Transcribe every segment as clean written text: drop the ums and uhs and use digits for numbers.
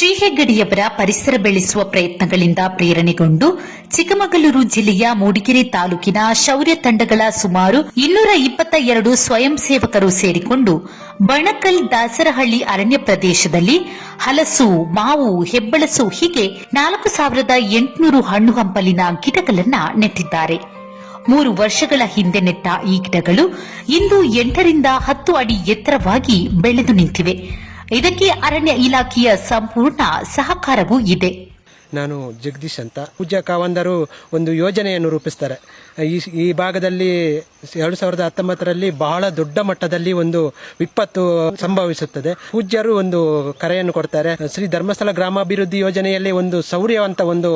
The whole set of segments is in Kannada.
ಶ್ರೀ ಹೆಗ್ಗಡೆಯವರ ಪರಿಸರ ಬೆಳೆಸುವ ಪ್ರಯತ್ನಗಳಿಂದ ಪ್ರೇರಣೆಗೊಂಡು ಚಿಕ್ಕಮಗಳೂರು ಜಿಲ್ಲೆಯ ಮೂಡಿಗೆರೆ ತಾಲೂಕಿನ ಶೌರ್ಯ ತಂಡಗಳ ಸುಮಾರು 222 ಸ್ವಯಂ ಸೇವಕರು ಸೇರಿಕೊಂಡು ಬಣಕಲ್ ದಾಸರಹಳ್ಳಿ ಅರಣ್ಯ ಪ್ರದೇಶದಲ್ಲಿ ಹಲಸು, ಮಾವು, ಹೆಬ್ಬಳಸು ಹೀಗೆ 4800 ಹಣ್ಣು ಹಂಪಲಿನ ಗಿಡಗಳನ್ನು ನೆಟ್ಟಿದ್ದಾರೆ. 3 ವರ್ಷಗಳ ಹಿಂದೆ ನೆಟ್ಟ ಈ ಗಿಡಗಳು ಇಂದು 8 ರಿಂದ 10 ಅಡಿ ಎತ್ತರವಾಗಿ ಬೆಳೆದು ನಿಂತಿವೆ. ಇದಕ್ಕೆ ಅರಣ್ಯ ಇಲಾಖೆಯ ಸಂಪೂರ್ಣ ಸಹಕಾರವೂ ಇದೆ. ನಾನು ಜಗದೀಶ್ ಅಂತ. ಪೂಜ್ಯ ಕಾವಂದರು ಒಂದು ಯೋಜನೆಯನ್ನು ರೂಪಿಸ್ತಾರೆ. ಈ ಭಾಗದಲ್ಲಿ 2019ರಲ್ಲಿ ಬಹಳ ದೊಡ್ಡ ಮಟ್ಟದಲ್ಲಿ ಒಂದು ವಿಪತ್ತು ಸಂಭವಿಸುತ್ತದೆ. ಪೂಜ್ಯರು ಒಂದು ಕರೆಯನ್ನು ಕೊಡ್ತಾರೆ. ಶ್ರೀ ಧರ್ಮಸ್ಥಳ ಗ್ರಾಮಾಭಿವೃದ್ಧಿ ಯೋಜನೆಯಲ್ಲಿ ಒಂದು ಶೌರ್ಯ ಅಂತ ಒಂದು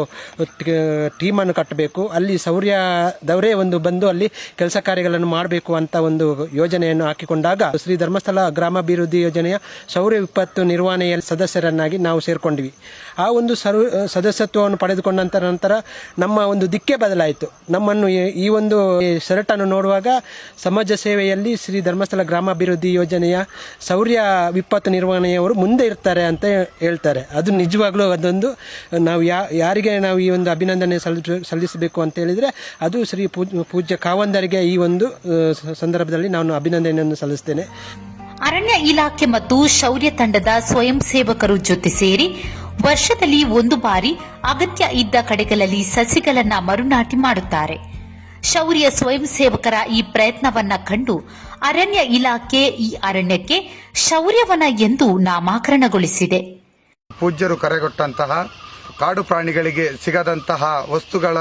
ಟೀಮ್ ಅನ್ನು ಕಟ್ಟಬೇಕು, ಅಲ್ಲಿ ಶೌರ್ಯದವರೇ ಒಂದು ಬಂದು ಅಲ್ಲಿ ಕೆಲಸ ಕಾರ್ಯಗಳನ್ನು ಮಾಡಬೇಕು ಅಂತ ಒಂದು ಯೋಜನೆಯನ್ನು ಹಾಕಿಕೊಂಡಾಗ ಶ್ರೀ ಧರ್ಮಸ್ಥಳ ಗ್ರಾಮಾಭಿವೃದ್ಧಿ ಯೋಜನೆಯ ಶೌರ್ಯ ವಿಪತ್ತು ನಿರ್ವಹಣೆಯ ಸದಸ್ಯರನ್ನಾಗಿ ನಾವು ಸೇರ್ಕೊಂಡ್ವಿ. ಆ ಒಂದು ಸದಸ್ಯತ್ವವನ್ನು ಪಡೆದುಕೊಂಡ ನಂತರ ನಮ್ಮ ಒಂದು ದಿಕ್ಕೇ ಬದಲಾಯಿತು. ನಮ್ಮನ್ನು ಈ ಒಂದು ಶರಟನ್ನು ನೋಡುವಾಗ ಸಮಾಜ ಸೇವೆಯಲ್ಲಿ ಶ್ರೀ ಧರ್ಮಸ್ಥಳ ಗ್ರಾಮಾಭಿವೃದ್ಧಿ ಯೋಜನೆಯ ಶೌರ್ಯ ವಿಪತ್ತು ನಿರ್ವಹಣೆಯವರು ಮುಂದೆ ಇರ್ತಾರೆ ಅಂತ ಹೇಳ್ತಾರೆ. ಅದು ನಿಜವಾಗ್ಲೂ ಅದೊಂದು ನಾವು ಯಾರಿಗೆ ನಾವು ಈ ಒಂದು ಅಭಿನಂದನೆ ಸಲ್ಲಿಸಬೇಕು ಅಂತ ಹೇಳಿದ್ರೆ ಅದು ಶ್ರೀ ಪೂಜ್ಯ ಕಾವಂದರಿಗೆ ಈ ಒಂದು ಸಂದರ್ಭದಲ್ಲಿ ನಾನು ಅಭಿನಂದನೆಯನ್ನು ಸಲ್ಲಿಸ್ತೇನೆ. ಅರಣ್ಯ ಇಲಾಖೆ ಮತ್ತು ಶೌರ್ಯ ತಂಡದ ಸ್ವಯಂ ಸೇವಕರು ಜೊತೆ ಸೇರಿ ವರ್ಷದಲ್ಲಿ 1 ಬಾರಿ ಅಗತ್ಯ ಇದ್ದ ಕಡೆಗಳಲ್ಲಿ ಸಸಿಗಳನ್ನ ಮರುನಾಟಿ ಮಾಡುತ್ತಾರೆ. ಶೌರ್ಯ ಸ್ವಯಂ ಸೇವಕರ ಈ ಪ್ರಯತ್ನವನ್ನ ಕಂಡು ಅರಣ್ಯ ಇಲಾಖೆ ಈ ಅರಣ್ಯಕ್ಕೆ ಶೌರ್ಯವನ ಎಂದು ನಾಮಕರಣಗೊಳಿಸಿದೆ. ಪೂಜ್ಯರು ಕರೆಗೊಟ್ಟಂತಹ ಕಾಡು ಪ್ರಾಣಿಗಳಿಗೆ ಸಿಗದಂತಹ ವಸ್ತುಗಳ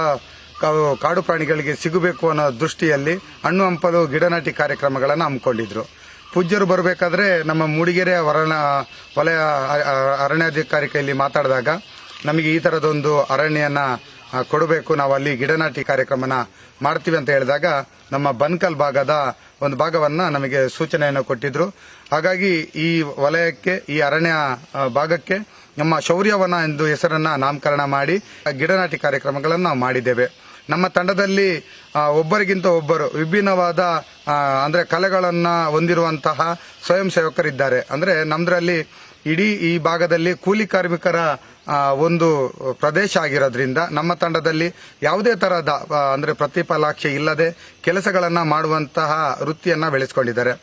ಕಾಡು ಪ್ರಾಣಿಗಳಿಗೆ ಸಿಗಬೇಕು ಅನ್ನೋ ದೃಷ್ಟಿಯಲ್ಲಿ ಹಣ್ಣು ಹಂಪಲು ಗಿಡನಾಟಿ ಕಾರ್ಯಕ್ರಮಗಳನ್ನು ಹಮ್ಮಿಕೊಂಡಿದ್ರು. ಪೂಜ್ಯರು ಬರಬೇಕಾದ್ರೆ ನಮ್ಮ ಮೂಡಿಗೆರೆ ವಲಯ ಅರಣ್ಯಾಧಿಕಾರಿ ಕೈಲಿ ಮಾತಾಡಿದಾಗ ನಮಗೆ ಈ ಥರದೊಂದು ಅರಣ್ಯನ ಕೊಡಬೇಕು, ನಾವು ಅಲ್ಲಿ ಗಿಡನಾಟಿ ಕಾರ್ಯಕ್ರಮನ ಮಾಡ್ತೀವಿ ಅಂತ ಹೇಳಿದಾಗ ನಮ್ಮ ಬನ್ಕಲ್ ಭಾಗದ ಒಂದು ಭಾಗವನ್ನ ನಮಗೆ ಸೂಚನೆಯನ್ನು ಕೊಟ್ಟಿದ್ರು. ಹಾಗಾಗಿ ಈ ವಲಯಕ್ಕೆ, ಈ ಅರಣ್ಯ ಭಾಗಕ್ಕೆ ನಮ್ಮ ಶೌರ್ಯವನ ಎಂದು ಹೆಸರನ್ನ ನಾಮಕರಣ ಮಾಡಿ ಗಿಡನಾಟಿ ಕಾರ್ಯಕ್ರಮಗಳನ್ನು ನಾವು ಮಾಡಿದ್ದೇವೆ. ನಮ್ಮ ತಂಡದಲ್ಲಿ ಒಬ್ಬರಿಗಿಂತ ಒಬ್ಬರು ವಿಭಿನ್ನವಾದ ಅಂದ್ರೆ ಕಲೆಗಳನ್ನ ಹೊಂದಿರುವಂತಹ ಸ್ವಯಂ ಸೇವಕರಿದ್ದಾರೆ. ಅಂದ್ರೆ ನಮ್ದ್ರಲ್ಲಿ ಇಡೀ ಈ ಭಾಗದಲ್ಲಿ ಕೂಲಿ ಕಾರ್ಮಿಕರ ಒಂದು ಪ್ರದೇಶ ಆಗಿರೋದ್ರಿಂದ ನಮ್ಮ ತಂಡದಲ್ಲಿ ಯಾವುದೇ ತರಹದ ಅಂದ್ರೆ ಪ್ರತಿಫಲಾಕ್ಷೆ ಇಲ್ಲದೆ ಕೆಲಸಗಳನ್ನ ಮಾಡುವಂತಹ ವೃತ್ತಿಯನ್ನ ಬೆಳೆಸ್ಕೊಂಡಿದ್ದಾರೆ.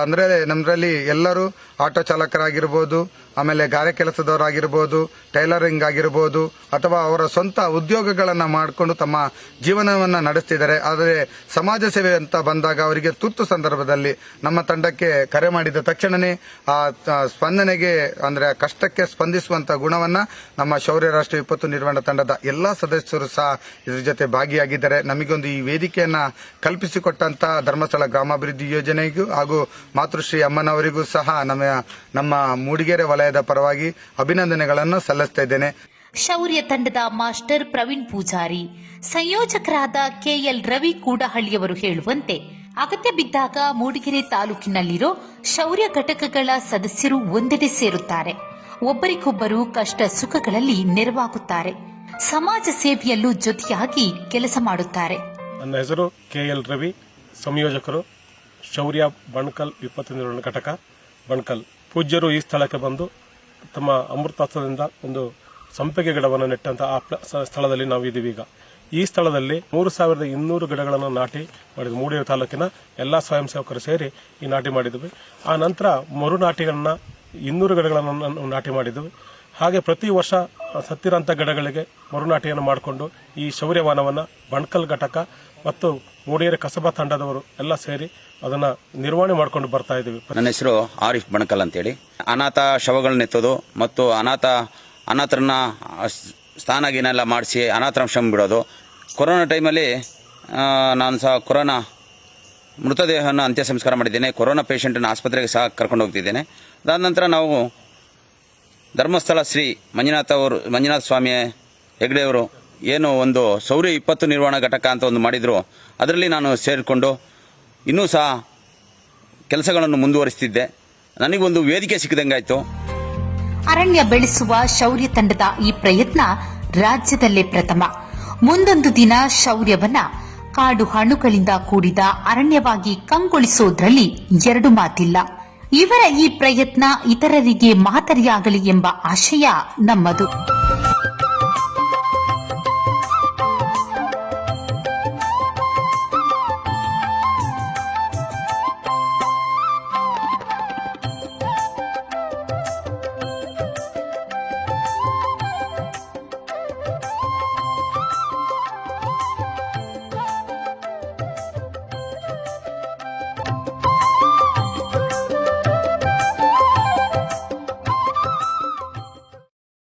ಅಂದ್ರೆ ನಮ್ದ್ರಲ್ಲಿ ಎಲ್ಲರೂ ಆಟೋ ಚಾಲಕರಾಗಿರ್ಬೋದು, ಆಮೇಲೆ ಗಾರೆ ಕೆಲಸದವರಾಗಿರ್ಬೋದು, ಟೈಲರಿಂಗ್ ಆಗಿರ್ಬೋದು, ಅಥವಾ ಅವರ ಸ್ವಂತ ಉದ್ಯೋಗಗಳನ್ನ ಮಾಡಿಕೊಂಡು ತಮ್ಮ ಜೀವನವನ್ನ ನಡೆಸ್ತಿದ್ದಾರೆ. ಆದರೆ ಸಮಾಜ ಸೇವೆ ಅಂತ ಬಂದಾಗ ಅವರಿಗೆ ತುರ್ತು ಸಂದರ್ಭದಲ್ಲಿ ನಮ್ಮ ತಂಡಕ್ಕೆ ಕರೆ ಮಾಡಿದ ತಕ್ಷಣನೇ ಆ ಸ್ಪಂದನೆಗೆ ಅಂದ್ರೆ ಕಷ್ಟಕ್ಕೆ ಸ್ಪಂದಿಸುವಂತ ಗುಣವನ್ನ ನಮ್ಮ ಶೌರ್ಯ ರಾಷ್ಟ್ರೀಯ ವಿಪತ್ತು ನಿರ್ವಹಣಾ ತಂಡದ ಎಲ್ಲಾ ಸದಸ್ಯರು ಸಹ ಇದ್ರ ಜೊತೆ ಭಾಗಿಯಾಗಿದ್ದಾರೆ. ನಮಗೊಂದು ಈ ವೇದಿಕೆಯನ್ನ ಕಲ್ಪಿಸಿಕೊಟ್ಟಂತ ಧರ್ಮಸ್ಥಳ ಗ್ರಾಮಾಭಿವೃದ್ಧಿ ಯೋಜನೆಗೂ ಹಾಗೂ ಮಾತೃಶ್ರೀ ಅಮ್ಮನವರಿಗೂ ಸಹ ನಮ್ಮ ಮೂಡಿಗೆರೆ ವಲಯದ ಪರವಾಗಿ ಅಭಿನಂದನೆಗಳನ್ನು ಸಲ್ಲಿಸ್ತಾ ಇದ್ದೇನೆ. ಶೌರ್ಯ ತಂಡದ ಮಾಸ್ಟರ್ ಪ್ರವೀಣ್ ಪೂಜಾರಿ, ಸಂಯೋಜಕರಾದ ಕೆಎಲ್ ರವಿ ಕೂಡಹಳ್ಳಿಯವರು ಹೇಳುವಂತೆ ಅಗತ್ಯ ಬಿದ್ದಾಗ ಮೂಡಿಗೆರೆ ತಾಲೂಕಿನಲ್ಲಿರೋ ಶೌರ್ಯ ಘಟಕಗಳ ಸದಸ್ಯರು ಒಂದೆಡೆ ಸೇರುತ್ತಾರೆ. ಒಬ್ಬರಿಗೊಬ್ಬರು ಕಷ್ಟ ಸುಖಗಳಲ್ಲಿ ನೆರವಾಗುತ್ತಾರೆ. ಸಮಾಜ ಸೇವೆಯಲ್ಲೂ ಜೊತೆಯಾಗಿ ಕೆಲಸ ಮಾಡುತ್ತಾರೆ. ನನ್ನ ಹೆಸರು ಕೆಎಲ್ ರವಿ, ಸಂಯೋಜಕರು, ಶೌರ್ಯ ಬಣಕಲ್ ವಿಪತ್ತು ನಿರ್ವಹಣಾ ಘಟಕ ಬಣಕಲ್. ಪೂಜ್ಯರು ಈ ಸ್ಥಳಕ್ಕೆ ಬಂದು ತಮ್ಮ ಅಮೃತಾಸ್ತ್ರದಿಂದ ಒಂದು ಸಂಪಿಗೆ ಗಿಡವನ್ನು ನೆಟ್ಟಂತಹ ಆ ಸ್ಥಳದಲ್ಲಿ ನಾವು ಇದ್ದೀವಿ. ಈಗ ಈ ಸ್ಥಳದಲ್ಲಿ 3200 ಗಿಡಗಳನ್ನು ನಾಟಿ ಮಾಡಿದ್ವಿ. ಮೂಡಿಗೆರೆ ತಾಲೂಕಿನ ಎಲ್ಲಾ ಸ್ವಯಂ ಸೇವಕರು ಸೇರಿ ಈ ನಾಟಿ ಮಾಡಿದ್ವಿ. ಆ ನಂತರ ಮರುನಾಟಿಗಳನ್ನ 200 ಗಿಡಗಳನ್ನು ನಾಟಿ ಮಾಡಿದ್ವಿ. ಹಾಗೆ ಪ್ರತಿ ವರ್ಷ ಸತ್ತಿರಂತ ಗಿಡಗಳಿಗೆ ಮರುನಾಟಿಯನ್ನು ಮಾಡಿಕೊಂಡು ಈ ಶೌರ್ಯವನವನ್ನು ಬಣಕಲ್ ಘಟಕ ಮತ್ತು ಮೂಡಿಗೆರೆ ಕಸಬಾ ತಂಡದವರು ಎಲ್ಲ ಸೇರಿ ಅದನ್ನ ನಿರ್ವಹಣೆ ಮಾಡ್ಕೊಂಡು ಬರ್ತಾ ಇದ್ದೀವಿ. ನನ್ನ ಹೆಸರು ಆರಿಫ್ ಬಣಕಲ್ ಅಂತೇಳಿ. ಅನಾಥ ಶವಗಳನ್ನ ಎತ್ತೋದು ಮತ್ತು ಅನಾಥರನ್ನ ಸ್ಥಾನಗಿನೆಲ್ಲ ಮಾಡಿಸಿ ಅನಾಥಾಶ್ರಮ ಬಿಡೋದು. ಕೊರೋನಾ ಟೈಮಲ್ಲಿ ನಾನು ಸಹ ಕೊರೋನಾ ಮೃತದೇಹವನ್ನು ಅಂತ್ಯ ಸಂಸ್ಕಾರ ಮಾಡಿದ್ದೇನೆ. ಕೊರೋನಾ ಪೇಷಂಟನ್ನು ಆಸ್ಪತ್ರೆಗೆ ಸಹ ಕರ್ಕೊಂಡು ಹೋಗ್ತಿದ್ದೇನೆ. ಅದಾದ ನಂತರ ನಾವು ಧರ್ಮಸ್ಥಳ ಶ್ರೀ ಮಂಜುನಾಥ ಸ್ವಾಮಿ ಹೆಗ್ಡೆಯವರು ಏನು ಒಂದು ಶೌರ್ಯ ವಿಪತ್ತು ನಿರ್ವಹಣಾ ಘಟಕ ಅಂತ ಒಂದು ಮಾಡಿದ್ರು, ಅದರಲ್ಲಿ ನಾನು ಸೇರಿಕೊಂಡು ಇನ್ನೂ ಸಹ ಕೆಲಸಗಳನ್ನು ಮುಂದುವರಿಸುತ್ತಿದ್ದೆ. ನನಗೊಂದು ವೇದಿಕೆ ಸಿಕ್ಕಿದಂಗಾಯ್ತು. ಅರಣ್ಯ ಬೆಳೆಸುವ ಶೌರ್ಯ ತಂಡದ ಈ ಪ್ರಯತ್ನ ರಾಜ್ಯದಲ್ಲೇ ಪ್ರಥಮ. ಮುಂದೊಂದು ದಿನ ಶೌರ್ಯವನ್ನ ಕಾಡು ಹಣ್ಣುಗಳಿಂದ ಕೂಡಿದ ಅರಣ್ಯವಾಗಿ ಕಂಗೊಳಿಸುವುದರಲ್ಲಿ ಎರಡು ಮಾತಿಲ್ಲ. ಇವರ ಈ ಪ್ರಯತ್ನ ಇತರರಿಗೆ ಮಾದರಿಯಾಗಲಿ ಎಂಬ ಆಶಯ ನಮ್ಮದು.